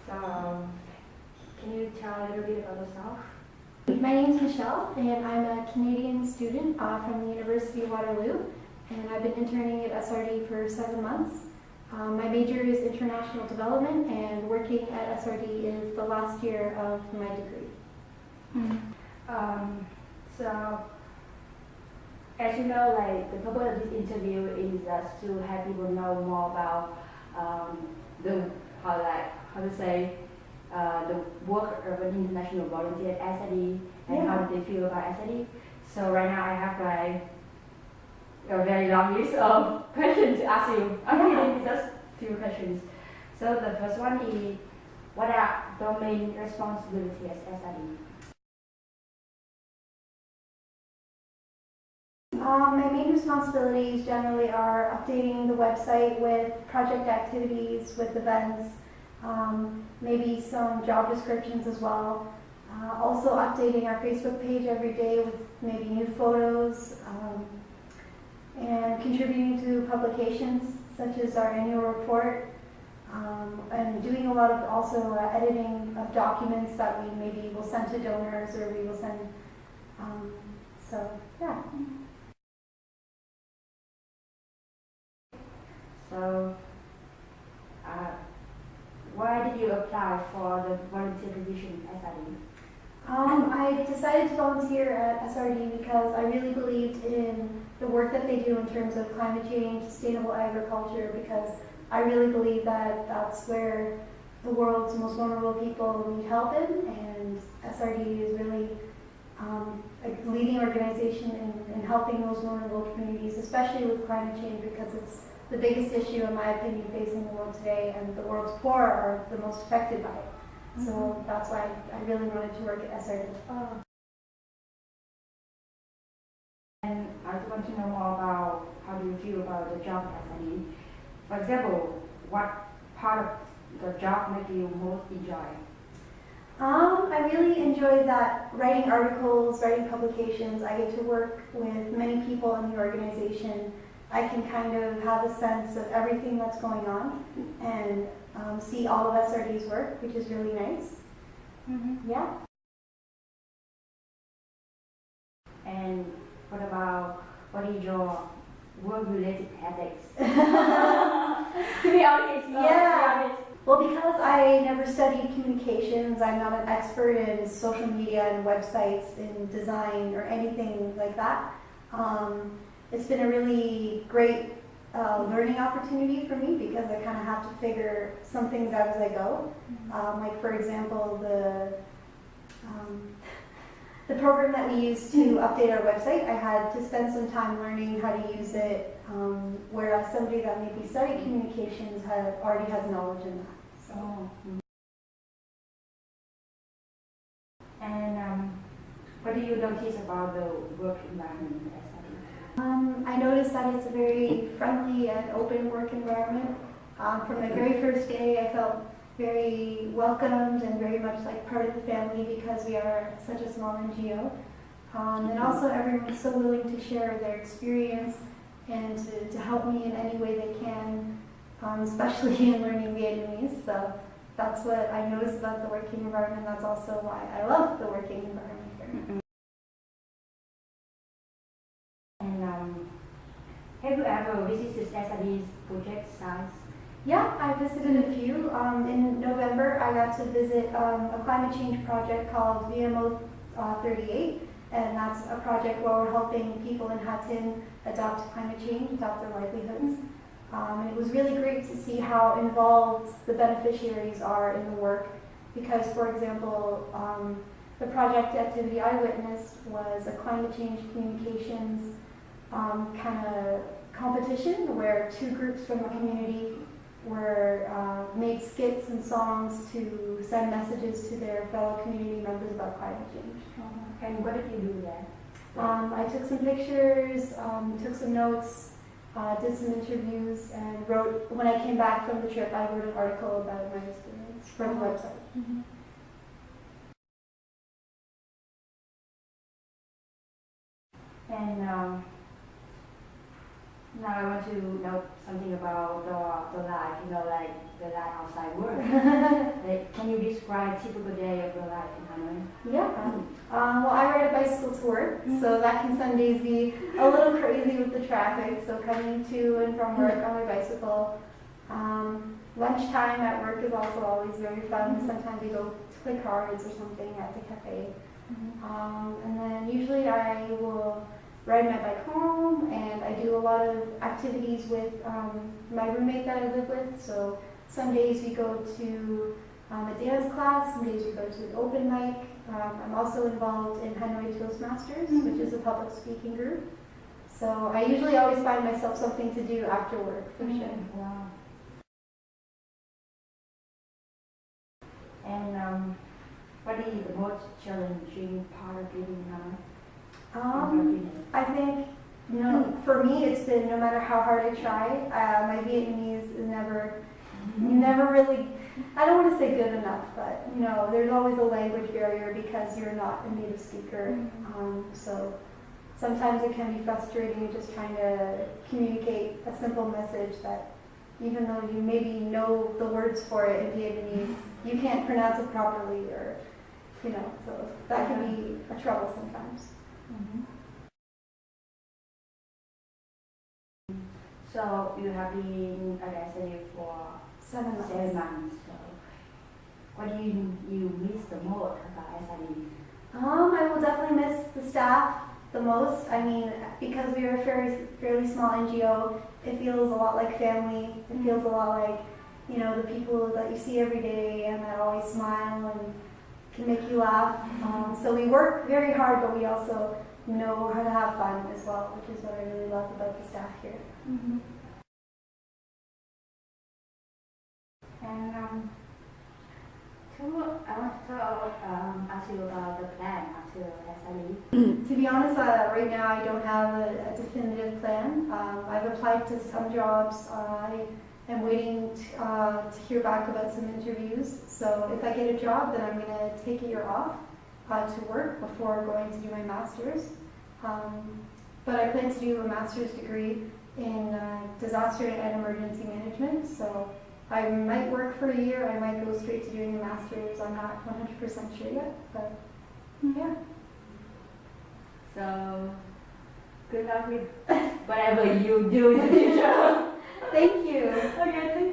So, can you tell a little bit about yourself? My name is Michelle, and I'm a Canadian student from the University of Waterloo, and I've been interning at SRD for 7 months. My major is international development, and working at SRD is the last year of my degree. So, as you know, like the purpose of this interview is just to have people know more about the work of an international volunteer at SRD and how they feel about SRD. So right now I have like a very long list of questions to ask you. Okay, just few questions. So the first one is, what are the main responsibilities at SRD? My main responsibilities generally are updating the website with project activities, with events, maybe some job descriptions as well. Also updating our Facebook page every day with maybe new photos, and contributing to publications such as our annual report, and doing a lot of also editing of documents that we maybe will send to donors or we will send, so yeah. So, why did you apply for the volunteer position at SRD? I decided to volunteer at SRD because I really believed in the work that they do in terms of climate change, sustainable agriculture, because I really believe that that's where the world's most vulnerable people need help in, and SRD is really a leading organization in helping those vulnerable communities, especially with climate change, because it's the biggest issue, in my opinion, facing the world today, and the world's poor are the most affected by it. So that's why I really wanted to work at SRD. And I want to know more about how do you feel about the job at SRD. For example, what part of the job make you most enjoy? I really enjoy that writing articles, writing publications. I get to work with many people in the organization. I can kind of have a sense of everything that's going on and see all of SRD's work, which is really nice. Yeah. And what is your work-related ethics? To be honest, yeah. Well, because I never studied communications, I'm not an expert in social media and websites and design or anything like that. It's been a really great learning opportunity for me because I kind of have to figure some things out as I go. Like for example, the program that we use to update our website, I had to spend some time learning how to use it, whereas somebody that maybe studied communications already has knowledge in that. So. And what do you notice about the work environment at SRD? I noticed that it's a very friendly and open work environment. From the very first day, I felt very welcomed and very much like part of the family because we are such a small NGO. And also everyone's so willing to share their experience and to help me in any way they can, especially in learning Vietnamese. So that's what I noticed about the working environment. That's also why I love the working environment here. Have you ever visited SRD's project sites? Yeah, I visited a few. In November, I got to visit a climate change project called VMO 38, and that's a project where we're helping people in Ha Tinh adopt climate change, adopt their livelihoods. It was really great to see how involved the beneficiaries are in the work, because, for example, the project activity I witnessed was a climate change communications kind of competition where two groups from the community made skits and songs to send messages to their fellow community members about climate change. And what did you do there? I took some pictures, took some notes, did some interviews, and wrote, when I came back from the trip, I wrote an article about my experience for the website. And Now I want to know something about the life, like the life outside work. Like, can you describe a typical day of your life in Hanoi? Yeah. Well, I ride a bicycle to work, so that can some days be a little crazy with the traffic. So coming to and from work on my bicycle. Lunchtime at work is also always very fun. Sometimes we go to play cards or something at the cafe. And then usually I will ride my bike home, and I do a lot of activities with my roommate that I live with. So some days we go to a dance class, some days we go to an open mic. I'm also involved in Hanoi Toastmasters, which is a public speaking group. So I usually always find myself something to do after work, for sure. Wow. And what is the most challenging part of living in Hanoi? I think, for me, it's been no matter how hard I try, my Vietnamese is never really, I don't want to say good enough, but there's always a language barrier because you're not a native speaker. So sometimes it can be frustrating just trying to communicate a simple message that even though you maybe know the words for it in Vietnamese, you can't pronounce it properly, or so that can be a trouble sometimes. So you have been at SRD for 7 months. 7 months. So what do you miss the most about SRD? I will definitely miss the staff the most. I mean, because we are a fairly small NGO, it feels a lot like family. It feels a lot like, the people that you see every day and that always smile and can make you laugh. So we work very hard, but we also know how to have fun as well, which is what I really love about the staff here. And I want to ask you about the plan after SRD. To be honest, right now I don't have a definitive plan. I've applied to some jobs. I am waiting to hear back about some interviews. So if I get a job, then I'm going to take a year off to work before going to do my master's. But I plan to do a master's degree in disaster and emergency management. So I might work for a year, I might go straight to doing a master's. I'm not 100% sure yet, but yeah. So good luck with whatever you do in the future. Thank you. Okay, thank you.